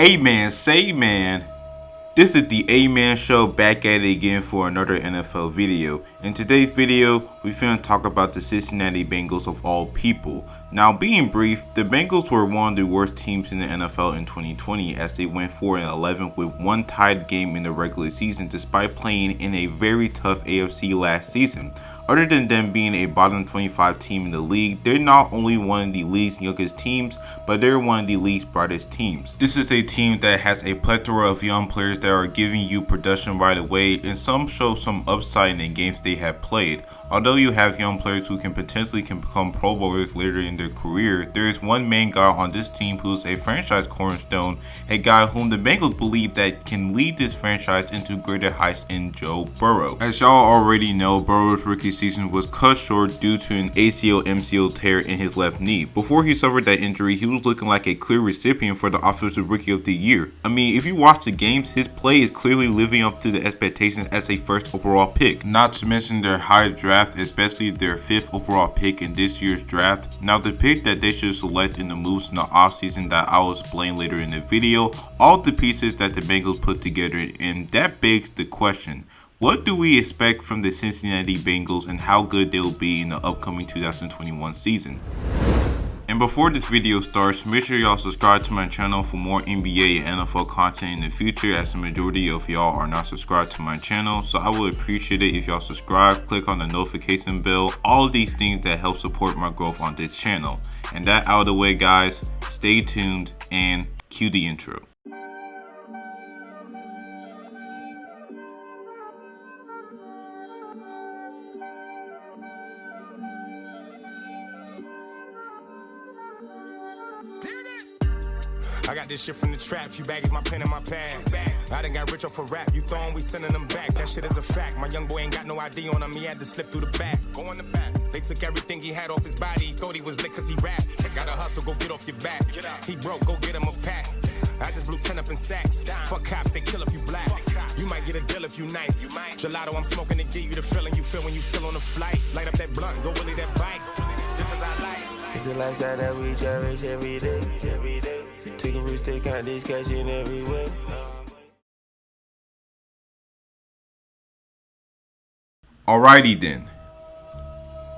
Amen, say man. This is the A-Man Show, back at it again for another NFL video. In today's video, we finna talk about the Cincinnati Bengals of all people. Now, being brief, the Bengals were one of the worst teams in the NFL in 2020 as they went 4-11 with one tied game in the regular season despite playing in a very tough AFC last season. Other than them being a bottom 25 team in the league, they're not only one of the league's youngest teams, but they're one of the league's brightest teams. This is a team that has a plethora of young players that are giving you production right away, and some show some upside in the games they have played. Although you have young players who can potentially become Pro Bowlers later in their career, there is one main guy on this team who's a franchise cornerstone, a guy whom the Bengals believe that can lead this franchise into greater heights in Joe Burrow. As y'all already know, Burrow's rookie season was cut short due to an ACL-MCL tear in his left knee. Before he suffered that injury, he was looking like a clear recipient for the Offensive Rookie of the Year. I mean, if you watch the games, his play is clearly living up to the expectations as a first overall pick. Not to mention their high draft, especially their 5th overall pick in this year's draft. Now, the pick that they should select in the moves in the offseason that I will explain later in the video, all the pieces that the Bengals put together, and that begs the question: what do we expect from the Cincinnati Bengals and how good they will be in the upcoming 2021 season? And before this video starts, make sure y'all subscribe to my channel for more NBA and NFL content in the future, as the majority of y'all are not subscribed to my channel. So I would appreciate it if y'all subscribe, click on the notification bell, all of these things that help support my growth on this channel. And that out of the way, guys, stay tuned and cue the intro. I got this shit from the trap, few baggies, my pen and my pad. I done got rich off a rap, you throwin', we sending them back. That shit is a fact, my young boy ain't got no ID on him, he had to slip through the back. Go in the back. They took everything he had off his body, he thought he was lit cause he rap. Gotta hustle, go get off your back. He broke, go get him a pack. I just blew 10 up in sacks. Fuck cops, they kill if you black. You might get a deal if you nice. Gelato, I'm smoking to give you the feeling you feel when you feel on the flight. Light up that blunt, go Willie that bike. This is our life. It's the lifestyle that we cherish every day. Take a risk, take out this cash in every way. Alrighty then.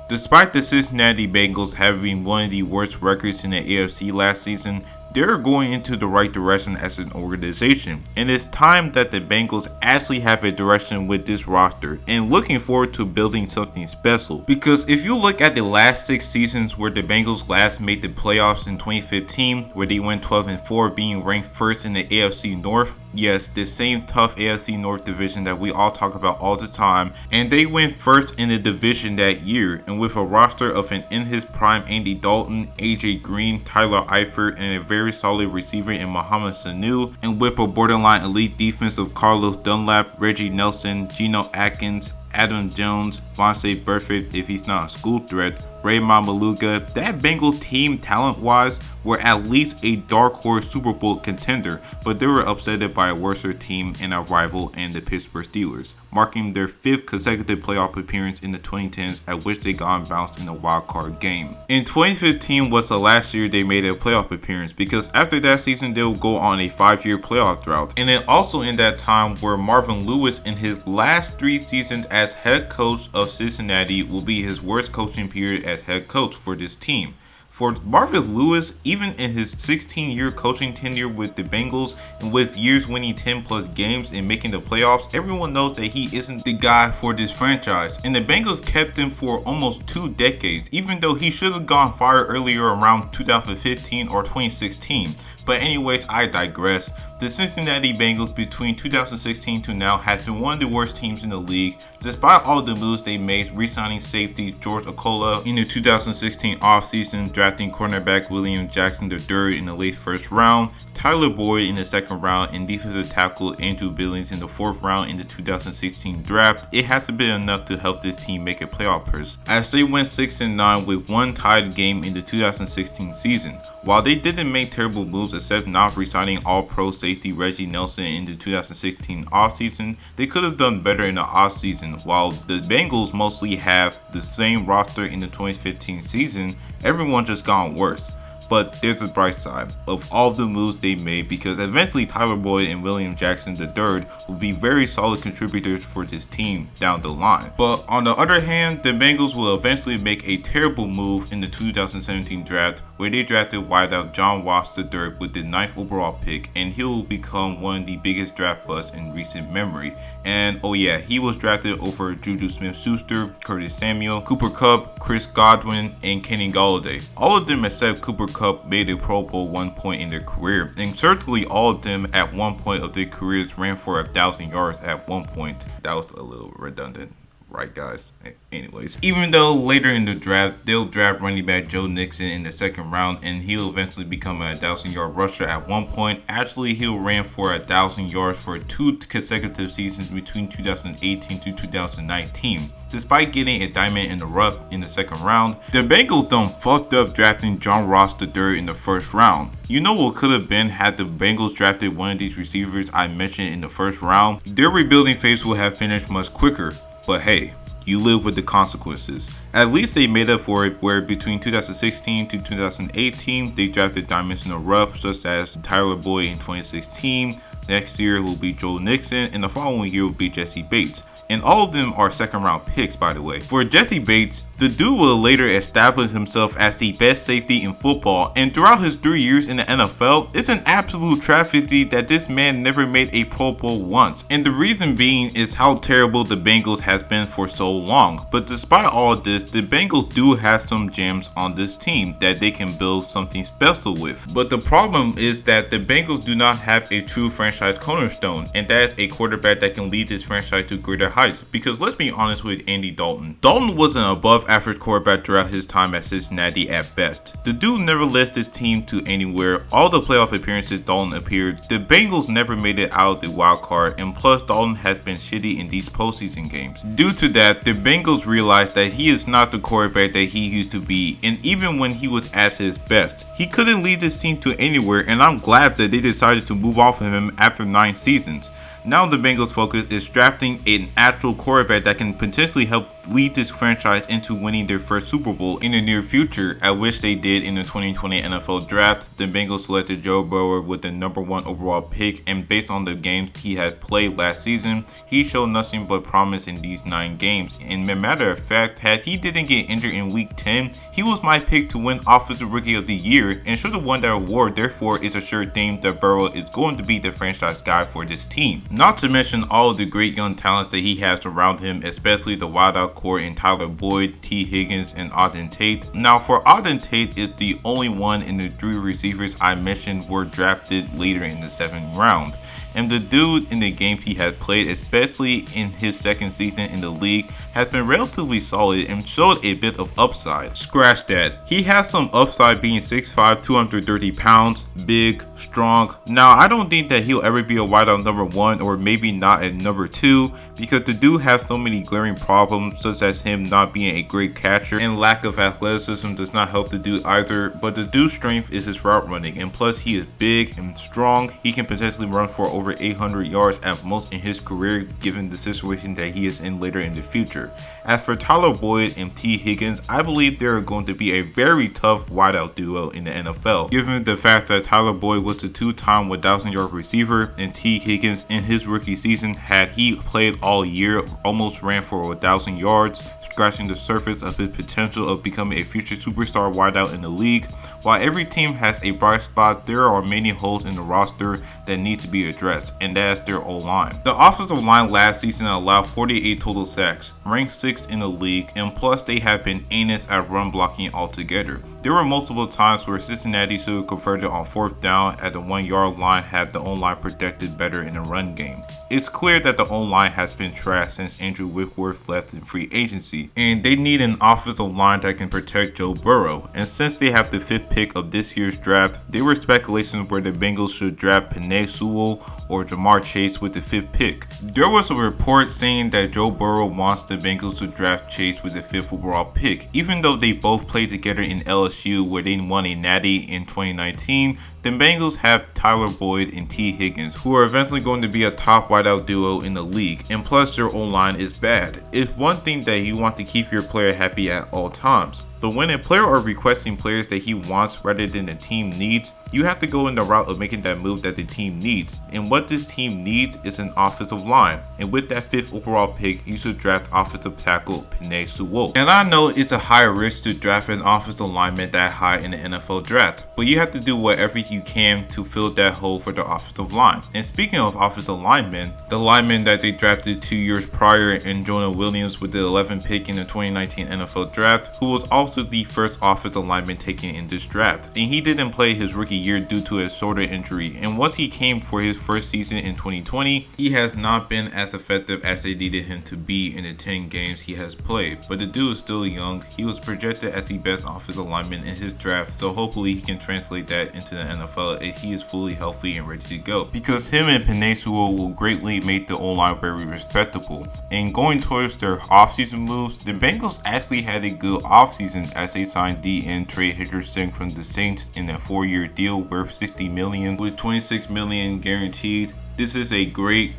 Despite the Cincinnati Bengals having one of the worst records in the AFC last season, they're going into the right direction as an organization, and it's time that the Bengals actually have a direction with this roster, and looking forward to building something special. Because if you look at the last 6 seasons where the Bengals last made the playoffs in 2015, where they went 12-4, being ranked first in the AFC North, yes, the same tough AFC North division that we all talk about all the time, and they went first in the division that year, and with a roster of an in his prime Andy Dalton, AJ Green, Tyler Eifert, and a very solid receiver in Mohamed Sanu, and with a borderline elite defense of Carlos Dunlap, Reggie Nelson, Geno Atkins, Adam Jones, Vontae Burfict if he's not a school threat, Raymond Maluga, that Bengal team talent-wise were at least a dark horse Super Bowl contender, but they were upset by a worse team and a rival in the Pittsburgh Steelers, marking their 5th consecutive playoff appearance in the 2010s, at which they got bounced in a wild card game. In 2015 was the last year they made a playoff appearance, because after that season they would go on a 5-year playoff drought. And then also in that time where Marvin Lewis in his last 3 seasons as head coach of Cincinnati will be his worst coaching period as head coach for this team. For Marvin Lewis, even in his 16-year coaching tenure with the Bengals and with years winning 10+ games and making the playoffs, everyone knows that he isn't the guy for this franchise. And the Bengals kept him for almost 2 decades, even though he should have gone fired earlier around 2015 or 2016. But anyways, I digress. The Cincinnati Bengals between 2016 to now has been one of the worst teams in the league, despite all the moves they made, re-signing safety George Okola in the 2016 offseason, drafting cornerback William Jackson III in the late 1st round, Tyler Boyd in the 2nd round, and defensive tackle Andrew Billings in the 4th round in the 2016 draft. It hasn't been enough to help this team make a playoff purse, as they went 6-9 with one tied game in the 2016 season. While they didn't make terrible moves except not re-signing all-pro safety Reggie Nelson in the 2016 offseason, they could have done better in the offseason. While the Bengals mostly have the same roster in the 2015 season, everyone just gone worse. But there's a bright side of all the moves they made, because eventually Tyler Boyd and William Jackson III will be very solid contributors for this team down the line. But on the other hand, the Bengals will eventually make a terrible move in the 2017 draft, where they drafted wideout John Ross III with the 9th overall pick, and he will become one of the biggest draft busts in recent memory. And oh yeah, he was drafted over Juju Smith-Schuster, Curtis Samuel, Cooper Kupp, Chris Godwin, and Kenny Golladay. All of them except Cooper Kupp made a Pro Bowl one point in their career, and certainly all of them at one point of their careers ran for 1,000 yards at one point. That was a little redundant, right guys? Anyways, even though later in the draft they'll draft running back Joe Mixon in the second round, and he'll eventually become a 1,000-yard rusher at one point. Actually, he ran for 1,000 yards for 2 consecutive seasons between 2018 to 2019. Despite getting a diamond in the rough in the second round, the Bengals done fucked up drafting John Ross III in the first round. You know what could have been had the Bengals drafted one of these receivers I mentioned in the first round? Their rebuilding phase would have finished much quicker. But hey, you live with the consequences. At least they made up for it, where between 2016 to 2018, they drafted diamonds in the rough, such as Tyler Boyd in 2016. Next year will be Joe Mixon, and the following year will be Jesse Bates. And all of them are second round picks, by the way. For Jesse Bates, the dude will later establish himself as the best safety in football, and throughout his 3 years in the NFL, it's an absolute travesty that this man never made a Pro Bowl once. And the reason being is how terrible the Bengals has been for so long. But despite all of this, the Bengals do have some gems on this team that they can build something special with. But the problem is that the Bengals do not have a true franchise cornerstone, and that is a quarterback that can lead this franchise to greater heights. Because let's be honest with Andy Dalton. Dalton was an above average quarterback throughout his time at Cincinnati at best. The dude never led his team to anywhere. All the playoff appearances Dalton appeared, the Bengals never made it out of the wild card, and plus Dalton has been shitty in these postseason games. Due to that, the Bengals realized that he is not the quarterback that he used to be, and even when he was at his best, he couldn't lead this team to anywhere, and I'm glad that they decided to move off of him after 9 seasons. Now the Bengals' focus is drafting an actual quarterback that can potentially help lead this franchise into winning their first Super Bowl in the near future, at which they did in the 2020 NFL Draft. The Bengals selected Joe Burrow with the number 1 overall pick, and based on the games he had played last season, he showed nothing but promise in these 9 games. And as a matter of fact, had he didn't get injured in Week 10, he was my pick to win Offensive Rookie of the Year and should have won that award. Therefore, it's a sure thing that Burrow is going to be the franchise guy for this team. Not to mention all of the great young talents that he has around him, especially the wideout core in Tyler Boyd, T. Higgins, and Auden Tate. Now, for Auden Tate is the only one in the 3 receivers I mentioned were drafted later in the 7th round. And the dude in the games he has played, especially in his second season in the league, has been relatively solid and showed a bit of upside. Scratch that. He has some upside being 6'5", 230 pounds, big, strong. Now, I don't think that he'll ever be a wideout number 1 or maybe not at number 2, because the dude has so many glaring problems, such as him not being a great catcher, and lack of athleticism does not help the dude either. But the dude's strength is his route running, and plus he is big and strong. He can potentially run for over 800 yards at most in his career, given the situation that he is in later in the future. As for Tyler Boyd and T. Higgins, I believe they are going to be a very tough wideout duo in the NFL, given the fact that Tyler Boyd was the 2-time 1,000-yard receiver, and T. Higgins in his rookie season, had he played all year, almost ran for 1,000 yards, scratching the surface of his potential of becoming a future superstar wideout in the league. While every team has a bright spot, there are many holes in the roster that needs to be addressed, and that is their O-line. The offensive line last season allowed 48 total sacks, ranked 6th in the league, and plus they have been anus at run blocking altogether. There were multiple times where Cincinnati should have converted on 4th down at the 1-yard line had the O-line protected better in the run game. It's clear that the O-line has been trashed since Andrew Whitworth left in free agency, and they need an offensive line that can protect Joe Burrow. And since they have the 5th pick of this year's draft, there were speculations where the Bengals should draft Penei Sewell or Jamar Chase with the 5th pick. There was a report saying that Joe Burrow wants the Bengals to draft Chase with the 5th overall pick. Even though they both played together in LSU where they won a natty in 2019, the Bengals have Tyler Boyd and T. Higgins, who are eventually going to be a top wideout duo in the league, and plus their O-line is bad. It's one thing that you want to keep your player happy at all times, But when a player are requesting players that he wants rather than the team needs, you have to go in the route of making that move that the team needs. And what this team needs is an offensive line. And with that 5th overall pick, you should draft offensive tackle Penei Sewell. And I know it's a high risk to draft an offensive lineman that high in the NFL draft, but you have to do whatever you can to fill that hole for the offensive line. And speaking of offensive linemen, the lineman that they drafted 2 years prior in Jonah Williams with the 11th pick in the 2019 NFL draft, who was also the first offensive lineman taken in this draft. And he didn't play his rookie year due to a shoulder injury, and once he came for his first season in 2020, he has not been as effective as they needed him to be in the 10 games he has played. But the dude is still young. He was projected as the best offensive lineman in his draft, so hopefully he can translate that into the NFL if he is fully healthy and ready to go, because him and Penei Sewell will greatly make the O-line very respectable. And going towards their offseason moves, the Bengals actually had a good offseason as they signed DN Trey Hendrickson from the Saints in a 4-year deal worth $60 million with $26 million guaranteed. This is a great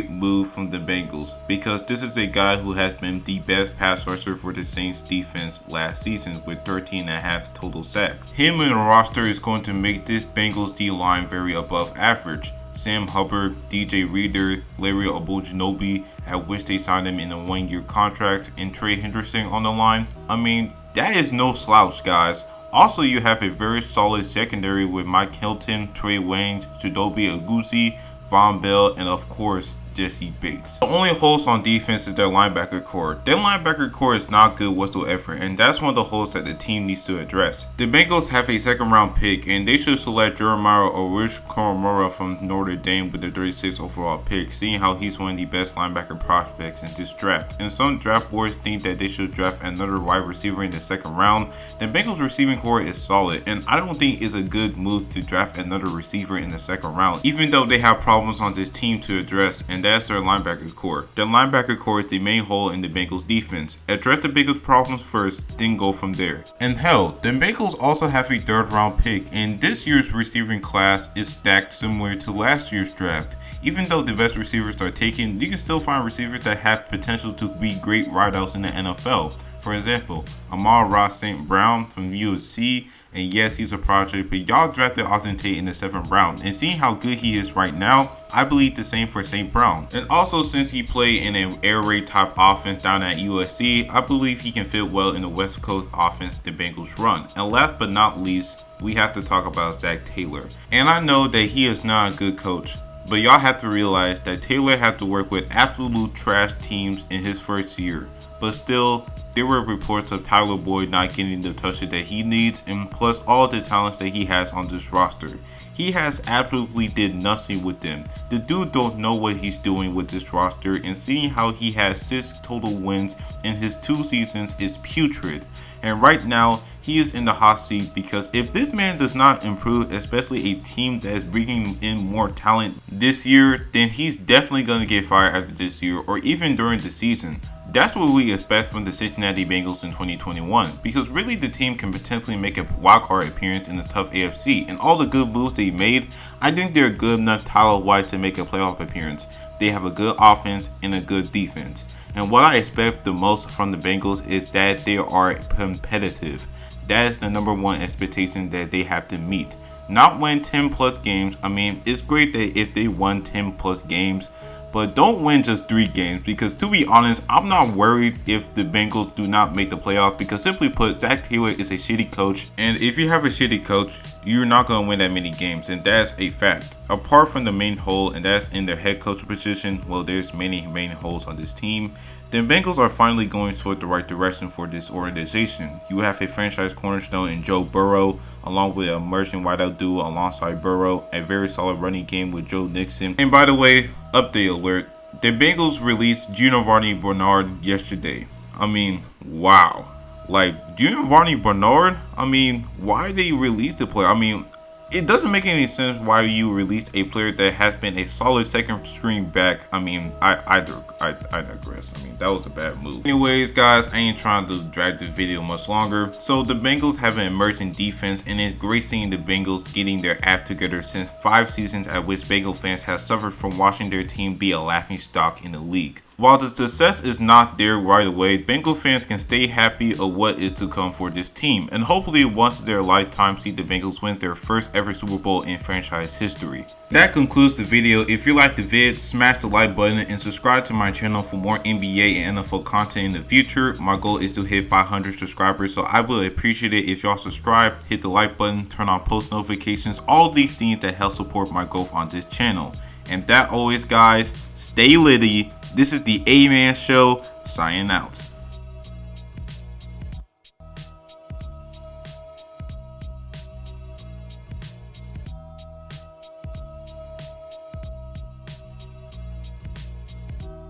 move from the Bengals, because this is a guy who has been the best pass rusher for the Saints defense last season with 13.5 total sacks. Him in the roster is going to make this Bengals D-line very above average. Sam Hubbard, DJ Reader, Larry Ogunjobi, at which they signed him in a 1-year contract, and Trey Hendrickson on the line. I mean, that is no slouch, guys. Also, you have a very solid secondary with Mike Hilton, Trey Waynes, Chidobe Awuzie, Von Bell, and of course, Jesse Bates. The only holes on defense is their linebacker core. Their linebacker core is not good whatsoever, and that's one of the holes that the team needs to address. The Bengals have a 2nd round pick, and they should select Jeremiah Owusu-Koramoah from Notre Dame with the 36th overall pick, seeing how he's one of the best linebacker prospects in this draft. And some draft boards think that they should draft another wide receiver in the 2nd round. The Bengals receiving core is solid, and I don't think it's a good move to draft another receiver in the 2nd round, even though they have problems on this team to address, and that's their linebacker core. Their linebacker core is the main hole in the Bengals defense. Address the Bengals problems first, then go from there. And hell, the Bengals also have a 3rd round pick, and this year's receiving class is stacked similar to last year's draft. Even though the best receivers are taken, you can still find receivers that have potential to be great wideouts in the NFL. For example, Amon-Ra St. Brown from USC, and yes, he's a project, but y'all drafted Austin Tate in the 7th round, and seeing how good he is right now, I believe the same for St. Brown. And also, since he played in an air raid type offense down at USC, I believe he can fit well in the West Coast offense the Bengals run. And last but not least, we have to talk about Zach Taylor. And I know that he is not a good coach, but y'all have to realize that Taylor had to work with absolute trash teams in his first year. But still, there were reports of Tyler Boyd not getting the touches that he needs, and plus all the talents that he has on this roster. He has absolutely did nothing with them. The dude don't know what he's doing with this roster, and seeing how he has 6 total wins in his 2 seasons is putrid. And right now, he is in the hot seat, because if this man does not improve, especially a team that is bringing in more talent this year, then he's definitely going to get fired after this year, or even during the season. That's what we expect from the Cincinnati Bengals in 2021, because really the team can potentially make a wildcard appearance in the tough AFC, and all the good moves they made, I think they're good enough talent-wise to make a playoff appearance. They have a good offense and a good defense. And what I expect the most from the Bengals is that they are competitive. That is the number one expectation that they have to meet. Not win 10 plus games. I mean, it's great that if they won 10 plus games, but don't win just 3 games, because to be honest, I'm not worried if the Bengals do not make the playoffs, because simply put, Zach Taylor is a shitty coach, and if you have a shitty coach, you're not going to win that many games, and that's a fact. Apart from the main hole, and that's in their head coach position, well, there's many main holes on this team. The Bengals are finally going toward the right direction for this organization. You have a franchise cornerstone in Joe Burrow, along with a emerging wideout duo alongside Burrow, a very solid running game with Joe Mixon. And by the way, update alert, the Bengals released Giovanni Bernard yesterday. I mean, wow. Like, Giovanni Bernard, I mean, why they released the player? I mean, it doesn't make any sense why you released a player that has been a solid second string back. I mean, I digress. I mean, that was a bad move. Anyways, guys, I ain't trying to drag the video much longer. So the Bengals have an emerging defense, and it's great seeing the Bengals getting their act together since 5 seasons at which Bengal fans have suffered from watching their team be a laughingstock in the league. While the success is not there right away, Bengal fans can stay happy of what is to come for this team, and hopefully once in their lifetime see the Bengals win their first ever Super Bowl in franchise history. That concludes the video. If you liked the vid, smash the like button and subscribe to my channel for more NBA and NFL content in the future. My goal is to hit 500 subscribers, so I would appreciate it if y'all subscribe, hit the like button, turn on post notifications, all these things that help support my growth on this channel. And that always, guys, stay litty. This is the A-Man Show, signing out.